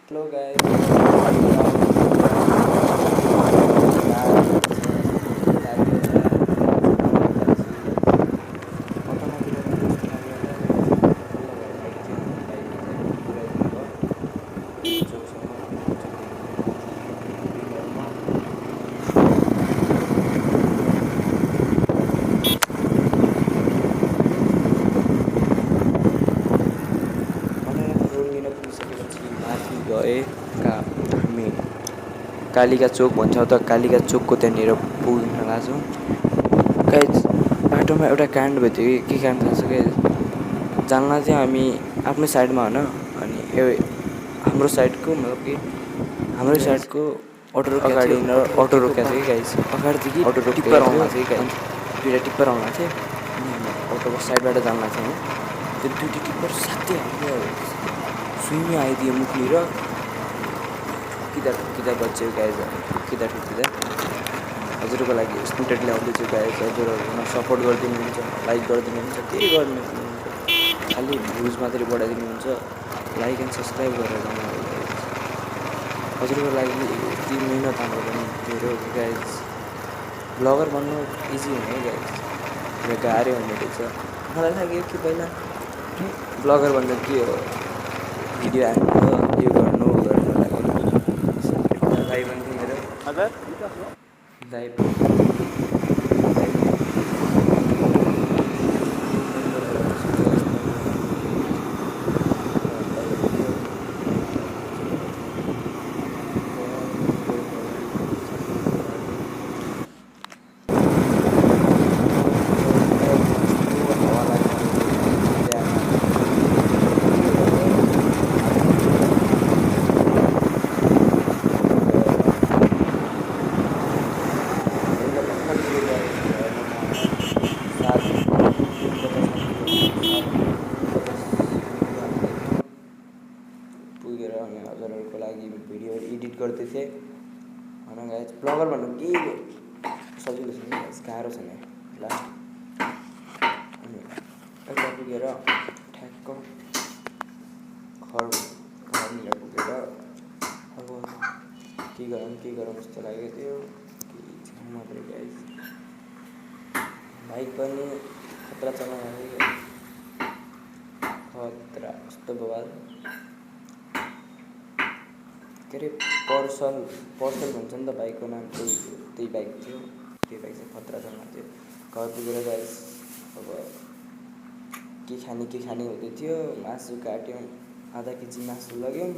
Hello guys. माथि गएका हामी कालिका चोक भन्छौँ त कालिका चोकको त्यहाँनिर पुग्न लाग्छौँ। गाइज बाटोमा एउटा काण्ड भयो थियो कि के काण्ड थाहा छ गाइज? जान्ला चाहिँ हामी आफ्नै साइडमा होइन अनि हाम्रो साइडको मतलब कि हाम्रो साइडको अटो अगाडि अटो रोकेको थियो कि गाइज अगाडिदेखि अटो टिप्पर आउनु थियो कि गाइज दुइटा टिप्पर आउनु थियो अनि अटोको साइडबाट जान्ला थियौँ त्यो दुइटा टिप्पर साथै हाम्रो सुइँ आइदियो मुखली र ठुकिँदा बच्यो गाइज ठुकिँदा हजुरको लागि स्टुडेन्टले आउँदैछु गाइज हजुरहरूमा सपोर्ट गरिदिनुहुन्छ लाइक गरिदिनुहुन्छ केही गर्नुहुन्छ खालि भ्युज मात्रै बढाइदिनुहुन्छ लाइक एन्ड सब्सक्राइब गरेर जानु हजुरको लागि यति मिहिनेत हाम्रो पनि धेरै हो गाइज ब्लगर बन्नु इजी हुने है गाइज गाह्रै हुने रहेछ मलाई लाग्यो कि पहिला ब्लगर भन्नु के हो भिडियो हाल्नु यो गर्नु दाइ भन्थ्यो मेरो दाइ पुगेर अनि हजुरहरूको लागि भिडियो एडिट गर्दै थिएँ होइन गाइज ब्लगर भन्नु के सजिलो छैन गाइज गाह्रो छैन ल अनि यता पुगेर ठ्याक्क घरनिर पुगेर अब के गरौँ जस्तो लागेको थियो कि मात्रै गाइज बाइक पनि खतरा चलाउनु खतरा कस्तो बवाल के अरे पर्सल भन्छ नि त बाइकको नाम त्यही बाइक थियो त्यो बाइक चाहिँ खतरा चलाएको थियो घर पुगेर गाइस अब के खाने हुँदै थियो मासु काट्यौँ आधा केजी मासु लग्यौँ